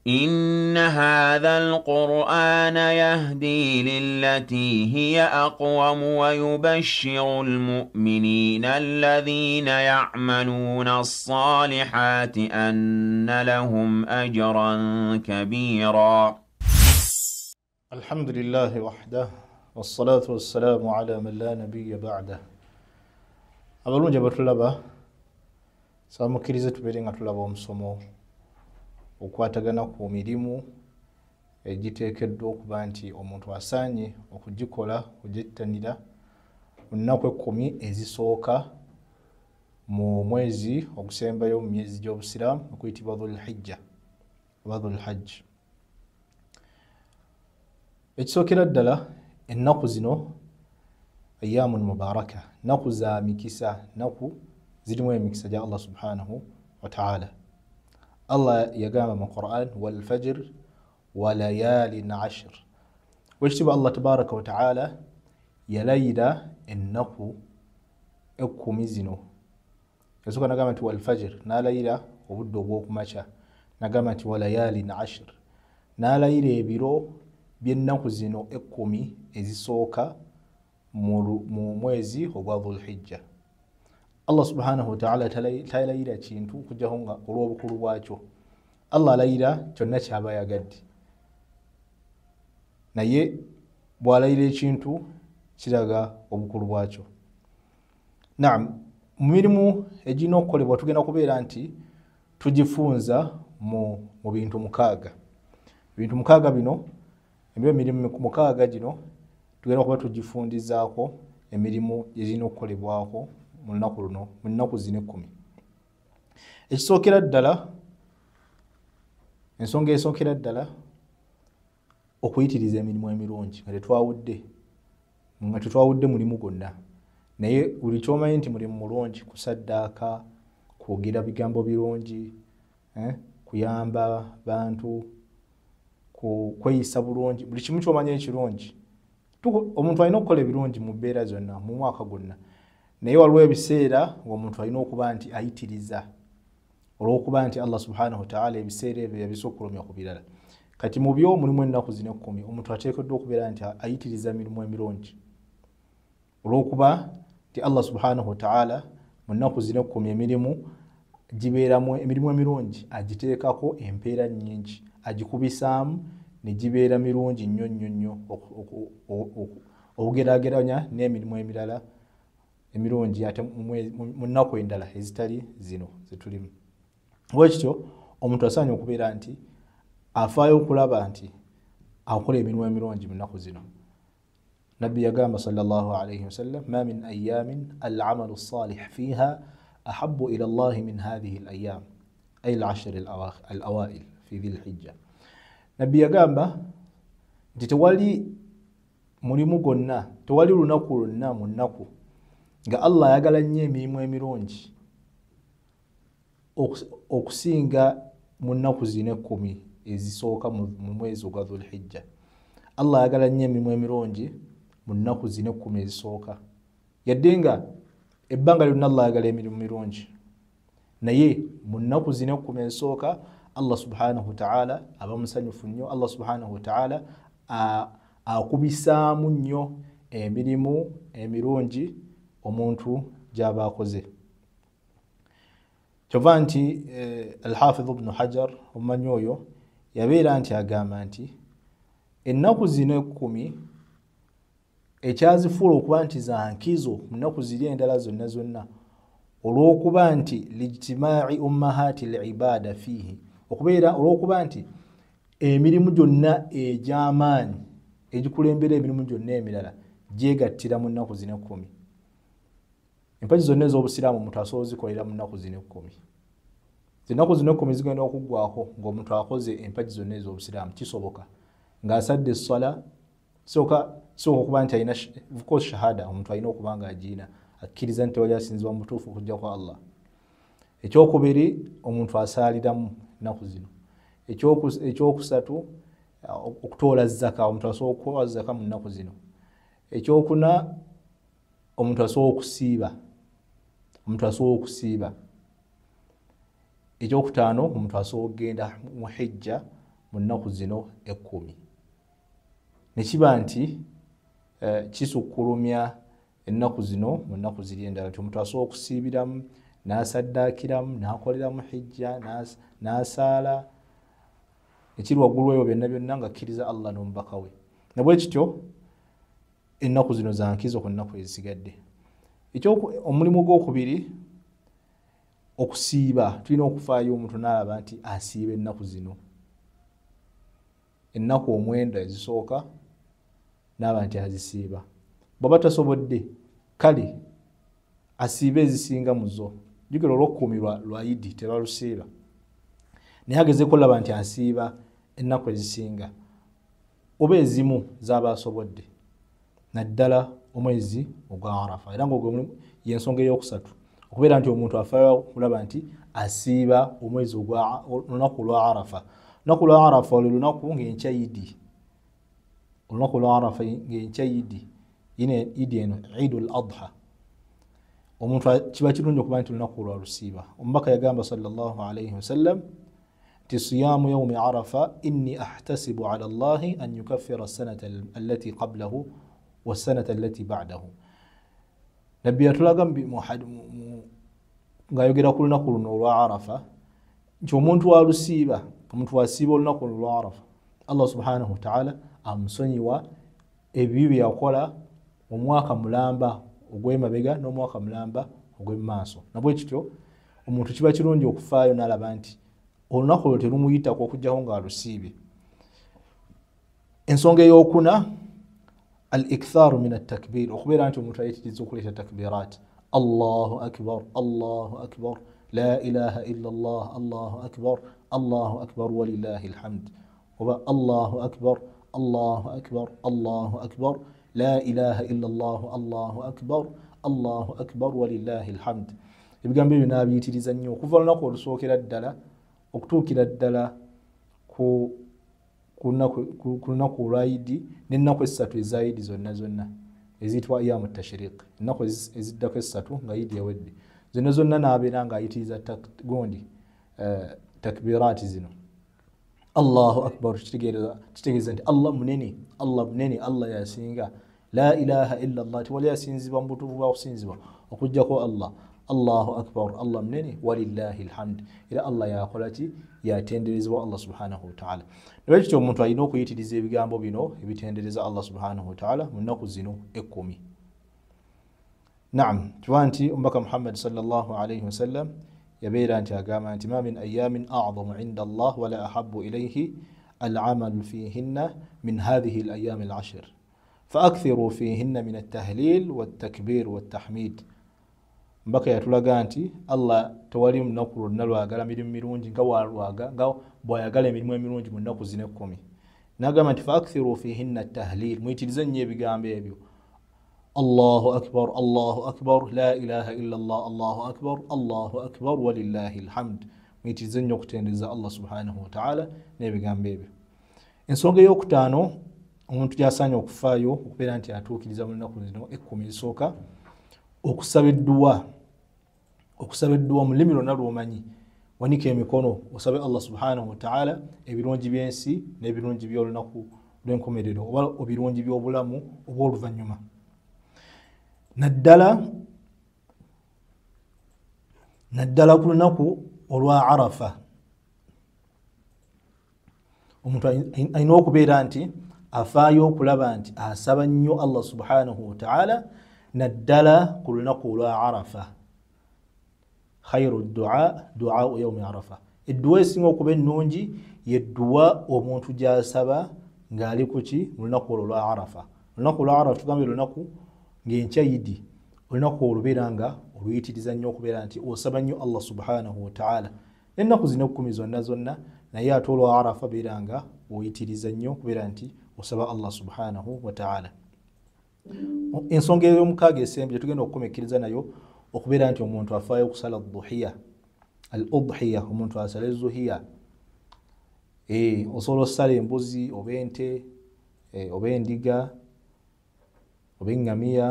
إن هذا القرآن يهدي للتي هي أقوم ويبشر المؤمنين الذين يعملون الصالحات أن لهم أجرا كبيرا. الحمد لله وحده والصلاة والسلام على من لا نبي بعده. abalungi abatulaba sabamukkirize tubeere nga tulaba omusomo okwatagana ku mirimu egiteekeddwa okuba nti omuntu asaanye okugikola kugyettanira mu nnaku 10 ezisooka mu mwezi ogusembayo mu myezi gy'obusiraamu okuyitibwa dhulhijja oba dhulhajj. Ekisookera ddala ennaku zino ayyamun mubaraka, nnaku za mikisa, nnaku zirimu emikisa gya Allah subhanahu wa ta'ala. Allah yagamba mu Qur'an wal fajr wa layalin ashr. Wekitiibwa Allah tabaraka wa ta'ala yalayira ennaku 10 zino. Yasooka nagamba nti wal fajr, n'alayira obudde obw'okumakya, nagamba nti wa layalin ashr, n'alayira ebiro by'ennaku zino 10 ezisooka mu mwezi ogwa dhulhijja. Allah subhanahu wa ta'ala talayira kintu kujjaho nga olw'obukulu bwakyo. Allah alayira kyonna kyaba yagadde, naye bw'alayira ekintu kiraga obukulu bwakyo. Naam, mu mirimu egirina okukolebwa tugenda kubeera nti tugifunza mu bintu 6. Ebintu 6 bino, emirimu 6 gino tugenda kuba tugifundizaako emirimu egirina okukolebwako mu nnaku luno, mu nnaku zino 10. Ekisookera ddala, ensonga esookera ddala okuyitiriza emirimu emirungi nga tetwawudde mulimu gwonna, naye buli kyomanyi nti mulimu mulungi, kusaddaaka, kwogera bigambo birungi, kuyamba bantu, kweyisa bulungi, buli kimu kyomanyi ekirungi. Omuntu alina okukola ebirungi mu mbeera zonna mu mwaka gwonna, naye waliwo ebiseera ng'omuntu alina okuba nti ayitiriza, olw'okuba nti Allah subhanahu wa ta'ala ebiseera ebyo yabisokkolomya ku birala. Kati mu byo mulimu ennaku zino 10, omuntu ateekeddwa okubeera nti ayitiriza emirimu emirungi, olw'okuba nti Allah subhanahu wa ta'ala mu nnaku zino 10 emirimu gibeeramu, emirimu emirungi agiteekako empeera nnyingi, agikubisaamu ne gibeera mirungi nnyo nnyo nnyo okugeraageranya n'emirimu emirala emirungi ate mu nnaku endala ezitali zino zetulimu. Bwekityo omuntu asaanye okubeera nti afaayo okulaba nti akola emirimu emirungi mu nnaku zino. Nabbi yagamba sallallahu alayhi wasallam, ma min ayamin al-amalu salih fiha ahabbu ila Allah min hadhihi al-ayyam ay al-ashr al-awail fi dhil hijja. Nabbi yagamba nti tewali mulimu gwonna, tewali lunaku lwonna mu nnaku nga Allah ayagala nnyo emirimu emirungi okusinga mu nnaku zino 10 ezisooka mu mwezi ogwa dhulhijja. Allah ayagala nnyo emirimu emirungi mu nnaku zino 10 ezisooka, yadde nga ebbanga lyonna Allah ayagala emirimu mirungi, naye mu nnaku zino 10 ezisooka Allah subhanahu wa ta'ala aba musanyufu nnyo. Allah subhanahu wa ta'ala akubisaamu nnyo emirimu emirungi omuntu gy'aba akoze. Kyova nti al-Hafidh ibn Hajar omumanyi oyo yabeera nti agamba nti ennaku zino 10 ekyazifuula okuba nti za nkizo mu nnaku ziri endala zonna zonna, olw'okuba nti lijtimaa'i ummahati al-ibada fihi, okubeera olw'okuba nti emirimu gyonna egy'amaanyi egikulembera emirimu gyonna emirala gyegattira mu nnaku zino 10. Empagi zonna ez'obusiraamu omuntu asobola ozikolera mu nnaku zino 10. Ennaku zino 10 zigenda okuggwako ng'omuntu akoze empagi zonna ez'obusiraamu, kisoboka ng'asadde essala. Sooka okuba nti alina shahada, omuntu alina okuba nga agiina, akkiriza nti tewali asinzibwa mu butuufu okujja kwa Allah. Ekyokubiri, omuntu asaaliramu ennaku zino. Ekyokusatu, okutoola zaka, omuntu asobola okutoola zaka mu nnaku zino. Ekyokuna, omuntu asobola okusiiba. Ekyokutaano, omuntu asobola okugenda mu hijja mu nnaku zino 10 nekiba nti kisukkulumya ennaku zino mu nnaku ziri endala nti omuntu asobola okusiibiramu n'asaddaakiramu n'akoleramu hijja n'asaala ekiri waggulu eyo byonna byonna ng'akkiriza Allah n'omubaka we nabwe kityo ennaku zino za nkizo ku nnaku ezisigadde omulimu gw'okubiri okusiiba tulina okufaayo omuntu n'alaba nti asiiba ennaku zino ennaku 9 ezisooka n'aba nti azisiiba bw'aba tasobodde kale asiibe ezisinga mu zo jjukira olw'okkuumi lwa Idi tebalusiiba naye agezeeko olaba nti asiiba ennaku ezisinga oba ezimu z'aba asobodde naddala omwezi ogwa Arafa era ng'ogwo y'ensonga ey'okusatu okubeera nti omuntu afaayo okulaba nti asiiba omwezi olunaku lwa Arafa olunaku lwa Arafa olwo lunaku ng'enkya Idi olunaku lwa Arafa ng'enkya Idi yine Idi eno Eidul Adha omuntu kiba kirungi okuba nti olunaku lwa lusiiba omubaka yagamba sallallahu alayhi wasallam nti siyamu yawmi Arafa inni ahtasibu ala Allahi an yukaffira as-sanata allati qablahu was-sanata allati ba'dahu nabbi yatulaga ng'ayogera ku lunaku luno olwa Arafa nti omuntu walusiiba omuntu wasiiba olunaku olwa Arafa Allah subhanahu wa ta'ala amusonyiwa ebibi bye yakola omwaka mulamba ogw'emabega n'omwaka mulamba ogw'emaaso nabwe kityo omuntu kiba kirungi okufaayo n'alaba nti olunaku olwo terumuyitako okujjaho ng'alusiibye ensonga ey'okuna al-ikthaaru min at-takbir okubeera nti omuntu ayitiriza okuleeta takbiraat Allahu akbar Allahu akbar la ilaha illa Allah Allahu akbar Allahu akbar walillahi alhamd oba Allahu akbar Allahu akbar Allahu akbar la ilaha illa Allah Allahu akbar walillahi alhamd ebigambo ebyo n'abiyitiriza nnyo okuva olunaku olusookera ddala okutuukira ddala ku lunaku olwa Idi n'ennaku esatu eza Idi zonna eziyitibwa ayyamu tashriq ennaku eziddako esatu nga Idi ewedde zonna n'abeera ng'ayitiriza gundi takbiraati zino Allahu akbar kitegeeza nti Allah munene Allah yasinga la ilaha illa Allah tiwali yasinzibwa mu butuufu bwa kusinzibwa okujjako Allah Allahu akbar Allah munene walillahi alhamd era Allah yakola ki yatenderezebwa Allah subhanahu wa ta'ala nolwekityo omuntu alina okuyitiriza ebigambo bino ebitendereza Allah subhanahu wa ta'ala mu nnaku zino 10 naam tuba nti omubaka Muhammad sallallahu alayhi wasallam yabeera nti agamba nti ma min ayamin a'zamu inda Allah wala ahabbu ilayhi al'amalu fihinna min hadhihi al-ayyam al-'ashr فأكثروا فيهن من التهليل والتكبير والتحميد mbaka yatulaga nti Allah tewali lunaku lwonna lwagala mirimu mirungi nga bw'ayagala emirimu emirungi mu nnaku zino 10 n'agamba nti فأكثروا فيهن التهليل muyitirize nnyo ebigambo ebyo Allahu akbar la ilaha illa Allah Allahu akbar walillahi alhamd muyitirize nnyo okutendereza Allah subhanahu wa ta'ala n'ebigambo ebyo ensonga ey'okutaano omuntu gyasaanye okufaayo okubeera nti atuukiriza mu nnaku zino 10 ezisooka okusaba edduwa mu lulimi lwonna lw'omanyi wanika emikono osabe Allah subhanahu wa ta'ala ebirungi by'ensi n'ebirungi by'olunaku lw'enkomerero oba ebirungi by'obulamu oba oluvannyuma naddala ku lunaku olwa Arafa omuntu alina okubeera nti afaayo okulaba nti asaba nnyo Allah subhanahu wa ta'ala naddala ku lunaku olwa Arafa khayru du'a yawmi Arafa edduwa esinga okuba ennungi yedduwa omuntu gy'asaba ng'ali ku ki mu lunaku olwo olwa Arafa olunaku olwa Arafa tugambye lunaku ng'enkya Idi olunaku olubeera nga oluyitiriza nnyo okubeera nti osaba nnyo Allah subhanahu wa ta'ala n'ennaku zino 10 zonna naye ate olwa Arafa beera nga oyitiriza nnyo okubeera nti osaba Allah subhanahu wa ta'ala ensonga ey'omukaaga esembye tugenda okukomekereza nayo okubeera nti omuntu afaayo okusala al-udhiya omuntu asala ezuhiya osobola osala embuzi oba ente oba endiga oba eŋŋamiya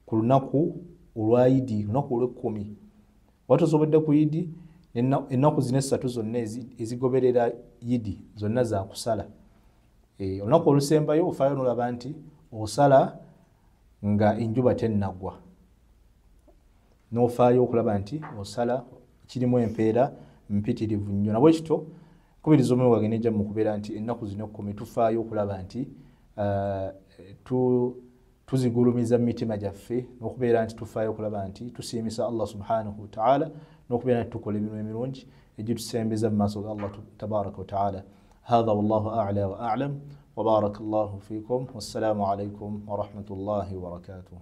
ku lunaku olwa Idi lunaku olw'10 watosobodde ku Idi ennaku zino esatu zonna ezigoberera yidi zonna za kusala olunaku olusembayo ofaayo nolaba nti osala nga enjuba tennagwa n'ofaayo okulaba nti osala kirimu empeera mpitirivu nnyo nabwe kito kubiriza omwoyo gwange nejja mu kubeera nti ennaku zino 10 tufaayo okulaba nti tuzigulumiza mu mitima gyaffe n'okubeera nti tufaayo okulaba nti tusiimisa Allah subhanahu wa ta'ala n'okubeera nti tukola emirimu emirungi egitusembeza mu maaso ga Allah tabaraka wa ta'ala. هذا والله أعلى وأعلم وبارك الله فيكم والسلام عليكم ورحمة الله وبركاته.